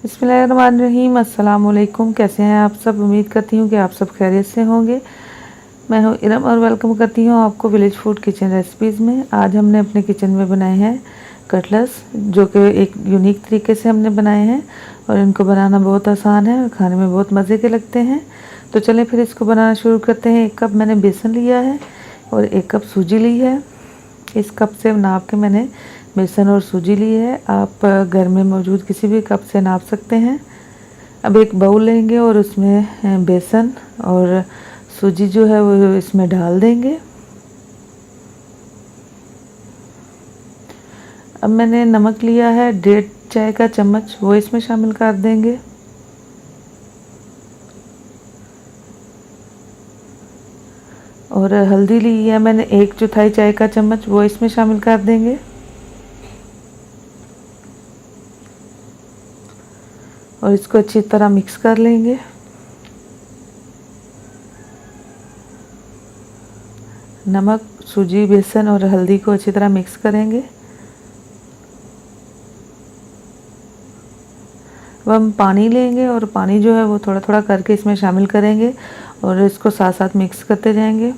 बिस्मिल्लाहिर्रहमानिर्रहीम। अस्सलाम वालेकुम। कैसे हैं आप सब? उम्मीद करती हूँ कि आप सब खैरियत से होंगे। मैं हूँ इरम और वेलकम करती हूँ आपको विलेज फूड किचन रेसिपीज़ में। आज हमने अपने किचन में बनाए हैं कटलेट्स, जो कि एक यूनिक तरीके से हमने बनाए हैं और इनको बनाना बहुत आसान है और खाने में बहुत मज़े के लगते हैं। तो चलें फिर इसको बनाना शुरू करते हैं। 1 कप मैंने बेसन लिया है और 1 कप सूजी ली है। इस कप से नाप के मैंने बेसन और सूजी ली है। आप घर में मौजूद किसी भी कप से नाप सकते हैं। अब एक बाउल लेंगे और उसमें बेसन और सूजी जो है वो इसमें डाल देंगे। अब मैंने नमक लिया है 1.5 चाय का चम्मच, वो इसमें शामिल कर देंगे। और हल्दी ली है मैंने 1/4 चाय का चम्मच, वो इसमें शामिल कर देंगे। और इसको अच्छी तरह मिक्स कर लेंगे। नमक, सूजी, बेसन और हल्दी को अच्छी तरह मिक्स करेंगे। अब हम पानी लेंगे और पानी जो है वो थोड़ा थोड़ा करके इसमें शामिल करेंगे और इसको साथ साथ मिक्स करते जाएंगे।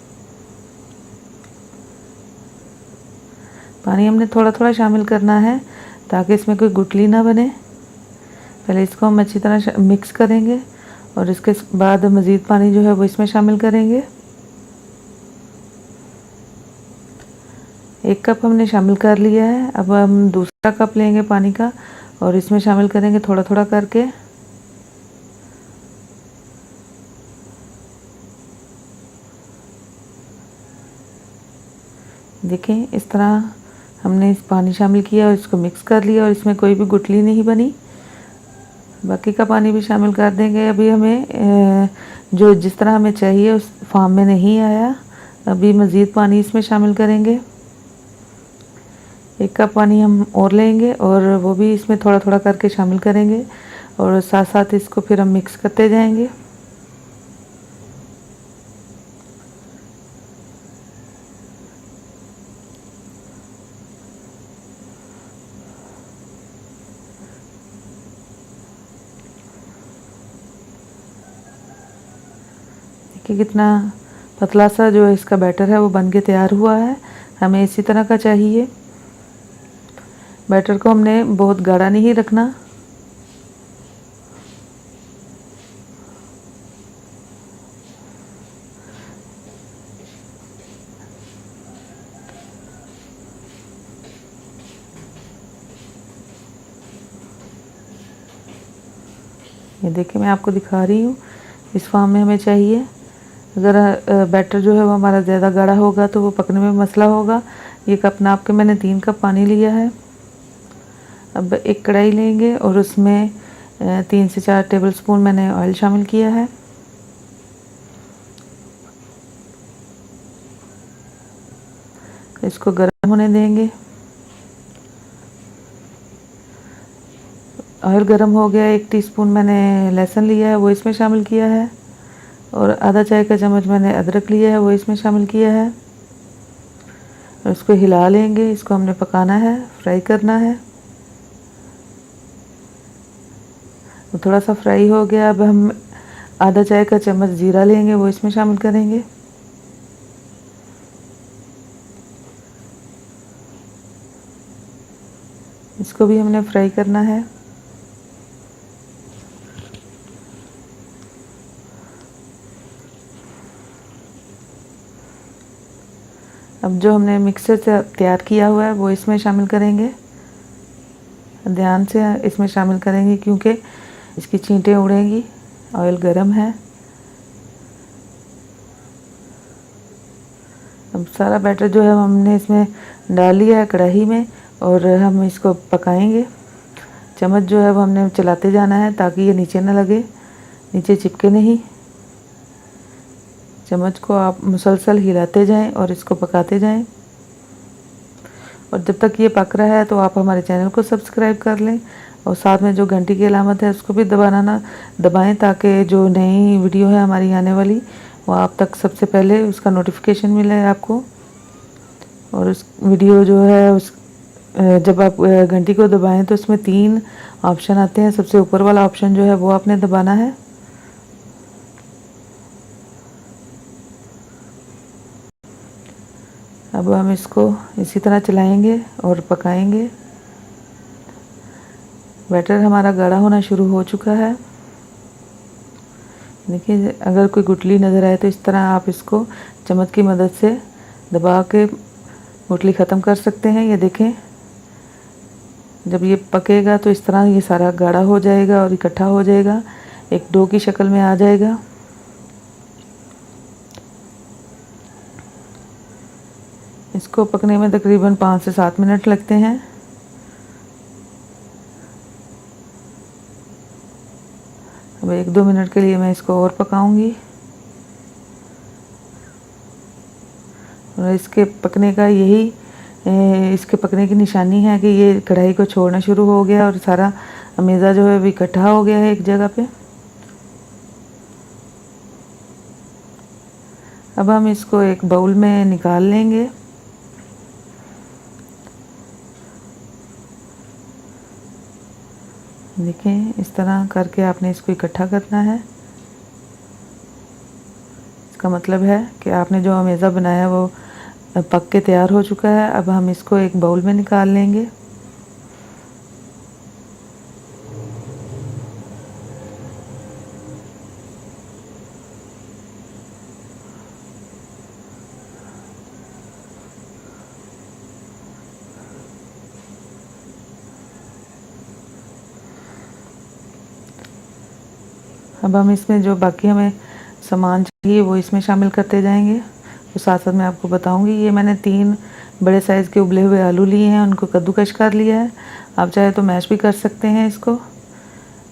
पानी हमने थोड़ा थोड़ा शामिल करना है ताकि इसमें कोई गुठली ना बने। पहले इसको हम अच्छी तरह मिक्स करेंगे और इसके बाद मज़ीद पानी जो है वो इसमें शामिल करेंगे। 1 कप हमने शामिल कर लिया है। अब हम दूसरा कप लेंगे पानी का और इसमें शामिल करेंगे थोड़ा थोड़ा करके। देखें, इस तरह हमने इस पानी शामिल किया और इसको मिक्स कर लिया और इसमें कोई भी गुठली नहीं बनी। बाकी का पानी भी शामिल कर देंगे। अभी हमें जो जिस तरह हमें चाहिए उस फॉर्म में नहीं आया। अभी मज़ीद पानी इसमें शामिल करेंगे। 1 कप पानी हम और लेंगे और वो भी इसमें थोड़ा थोड़ा करके शामिल करेंगे और साथ साथ इसको फिर हम मिक्स करते जाएंगे। देखिए कितना पतला सा जो इसका बैटर है वो बन के तैयार हुआ है। हमें इसी तरह का चाहिए। बैटर को हमने बहुत गाढ़ा नहीं रखना। ये देखिए मैं आपको दिखा रही हूँ, इस फॉर्म में हमें चाहिए। अगर बैटर जो है वो हमारा ज़्यादा गाढ़ा होगा तो वो पकने में मसला होगा। ये कप नाप के मैंने 3 कप पानी लिया है। अब एक कढ़ाई लेंगे और उसमें 3 से 4 टेबलस्पून मैंने ऑयल शामिल किया है। इसको गर्म होने देंगे। ऑयल गर्म हो गया। 1 टीस्पून मैंने लहसुन लिया है, वो इसमें शामिल किया है और आधा चाय का चम्मच मैंने अदरक लिया है, वो इसमें शामिल किया है। और इसको हिला लेंगे। इसको हमने पकाना है, फ्राई करना है। वो थोड़ा सा फ्राई हो गया। अब हम आधा चाय का चम्मच जीरा लेंगे, वो इसमें शामिल करेंगे। इसको भी हमने फ्राई करना है। अब जो हमने मिक्सर से तैयार किया हुआ है वो इसमें शामिल करेंगे। ध्यान से इसमें शामिल करेंगे क्योंकि इसकी छींटें उड़ेंगी। ऑयल गरम है। अब सारा बैटर जो है हमने इसमें डाल लिया है कढ़ाई में और हम इसको पकाएंगे। चम्मच जो है वो हमने चलाते जाना है ताकि ये नीचे ना लगे, नीचे चिपके नहीं। चम्मच को आप मुसलसल हिलाते जाएं और इसको पकाते जाएं। और जब तक ये पक रहा है तो आप हमारे चैनल को सब्सक्राइब कर लें और साथ में जो घंटी की अलामत है उसको भी दबाएं ताकि जो नई वीडियो है हमारी आने वाली वो आप तक सबसे पहले उसका नोटिफिकेशन मिले आपको। और उस वीडियो जो है जब आप घंटी को दबाएं तो इसमें 3 ऑप्शन आते हैं। सबसे ऊपर वाला ऑप्शन जो है वो आपने दबाना है। अब हम इसको इसी तरह चलाएंगे और पकाएंगे। बैटर हमारा गाढ़ा होना शुरू हो चुका है। देखिए, अगर कोई गुठली नज़र आए तो इस तरह आप इसको चम्मच की मदद से दबा के गुठली ख़त्म कर सकते हैं। ये देखें, जब ये पकेगा तो इस तरह ये सारा गाढ़ा हो जाएगा और इकट्ठा हो जाएगा, एक डो की शक्ल में आ जाएगा। इसको पकने में तकरीबन 5 से 7 मिनट लगते हैं। अब 1-2 मिनट के लिए मैं इसको और पकाऊंगी। और इसके पकने का इसके पकने की निशानी है कि ये कढ़ाई को छोड़ना शुरू हो गया और सारा मेज़ा जो है वो इकट्ठा हो गया है एक जगह पे। अब हम इसको एक बाउल में निकाल लेंगे। देखें, इस तरह करके आपने इसको इकट्ठा करना है। इसका मतलब है कि आपने जो मेज़ा बनाया वो पक के तैयार हो चुका है। अब हम इसको एक बाउल में निकाल लेंगे। अब हम इसमें जो बाकी हमें सामान चाहिए वो इसमें शामिल करते जाएंगे। तो साथ साथ मैं आपको बताऊंगी। ये मैंने 3 बड़े साइज़ के उबले हुए आलू लिए हैं, उनको कद्दूकश कर लिया है। आप चाहे तो मैश भी कर सकते हैं इसको।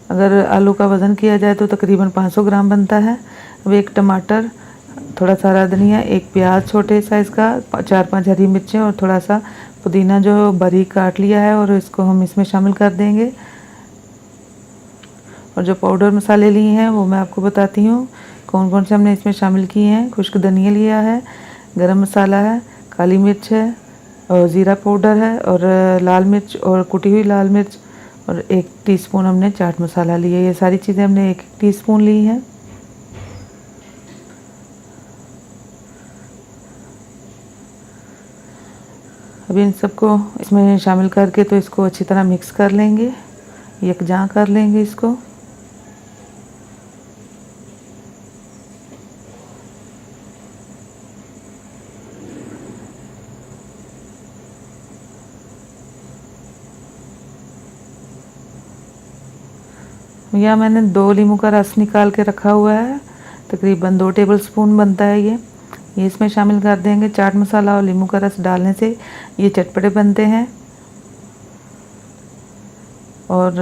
अगर आलू का वज़न किया जाए तो तकरीबन 500 ग्राम बनता है। अब 1 टमाटर, थोड़ा सा हरा धनिया, 1 प्याज छोटे साइज़ का, 4-5 हरी मिर्चें और थोड़ा सा पुदीना जो बारीक काट लिया है, और इसको हम इसमें शामिल कर देंगे। और जो पाउडर मसाले लिए हैं वो मैं आपको बताती हूँ कौन कौन से हमने इसमें शामिल किए हैं। खुश्क धनिया लिया है, गरम मसाला है, काली मिर्च है और ज़ीरा पाउडर है, और लाल मिर्च और कुटी हुई लाल मिर्च, और 1 टीस्पून हमने चाट मसाला लिया। ये सारी चीज़ें हमने 1 टीस्पून ली हैं। अभी इन सबको इसमें शामिल करके तो इसको अच्छी तरह मिक्स कर लेंगे, यकजां कर लेंगे इसको। या मैंने 2 नींबू का रस निकाल के रखा हुआ है, तकरीबन 2 टेबलस्पून बनता है ये इसमें शामिल कर देंगे। चाट मसाला और नींबू का रस डालने से ये चटपटे बनते हैं। और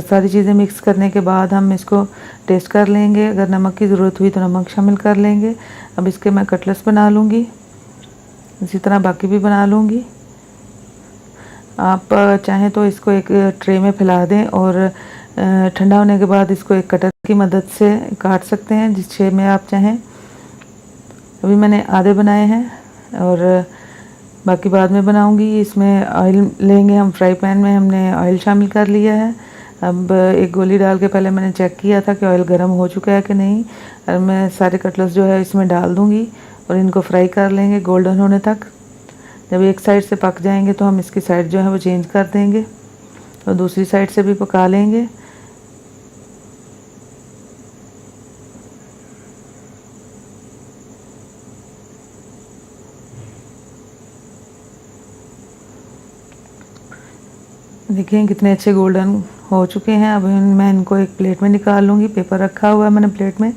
सारी चीज़ें मिक्स करने के बाद हम इसको टेस्ट कर लेंगे। अगर नमक की ज़रूरत हुई तो नमक शामिल कर लेंगे। अब इसके मैं कटलेट्स बना लूँगी, इसी तरह बाकी भी बना लूँगी। आप चाहें तो इसको एक ट्रे में फैला दें और ठंडा होने के बाद इसको एक कटर की मदद से काट सकते हैं जिस शेप में आप चाहें। अभी मैंने आधे बनाए हैं और बाकी बाद में बनाऊंगी। इसमें ऑयल लेंगे हम, फ्राई पैन में हमने ऑयल शामिल कर लिया है। अब एक गोली डाल के पहले मैंने चेक किया था कि ऑयल गर्म हो चुका है कि नहीं। और मैं सारे कटलेट्स जो है इसमें डाल दूंगी और इनको फ्राई कर लेंगे गोल्डन होने तक। जब एक साइड से पक जाएंगे तो हम इसकी साइड जो है वो चेंज कर देंगे और दूसरी साइड से भी पका लेंगे। देखिए कितने अच्छे गोल्डन हो चुके हैं। अब मैं इनको एक प्लेट में निकाल लूँगी। पेपर रखा हुआ है मैंने प्लेट में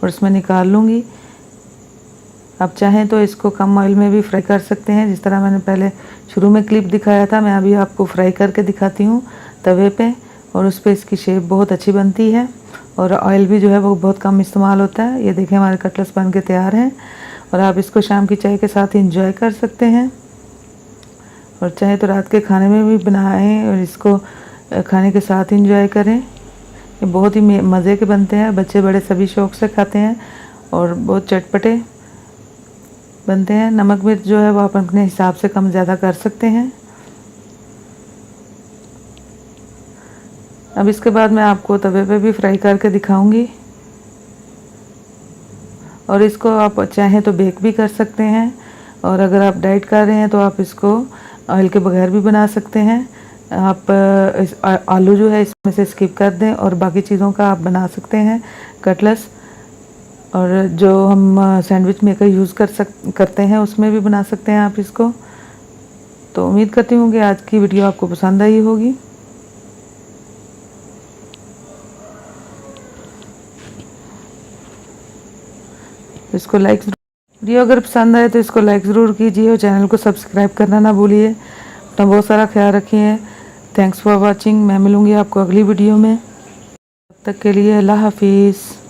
और इसमें निकाल लूँगी। आप चाहें तो इसको कम ऑयल में भी फ्राई कर सकते हैं, जिस तरह मैंने पहले शुरू में क्लिप दिखाया था। मैं अभी आपको फ्राई करके दिखाती हूँ तवे पे, और उस पर इसकी शेप बहुत अच्छी बनती है और ऑयल भी जो है वो बहुत कम इस्तेमाल होता है। ये देखें हमारे कटलेट्स बन के तैयार हैं और आप इसको शाम की चाय के साथ इंजॉय कर सकते हैं, और चाहे तो रात के खाने में भी बनाएं और इसको खाने के साथ इंजॉय करें। ये बहुत ही मज़े के बनते हैं, बच्चे बड़े सभी शौक़ से खाते हैं और बहुत चटपटे बनते हैं। नमक मिर्च जो है वो आप अपने हिसाब से कम ज़्यादा कर सकते हैं। अब इसके बाद मैं आपको तवे पे भी फ्राई करके दिखाऊंगी। और इसको आप चाहें तो बेक भी कर सकते हैं, और अगर आप डाइट कर रहे हैं तो आप इसको ऑयल के बगैर भी बना सकते हैं। आप आलू जो है इसमें से स्किप कर दें और बाकी चीज़ों का आप बना सकते हैं कटलेट्स। और जो हम सैंडविच मेकर यूज़ करते हैं उसमें भी बना सकते हैं आप इसको। तो उम्मीद करती हूँ कि आज की वीडियो आपको पसंद आई होगी। इसको लाइक, वीडियो अगर पसंद आए तो इसको लाइक ज़रूर कीजिए और चैनल को सब्सक्राइब करना ना भूलिए। अपना बहुत सारा ख्याल रखिए। Thanks for watching. मैं मिलूँगी आपको अगली वीडियो में। तब तक के लिए अल्लाह हाफिज़।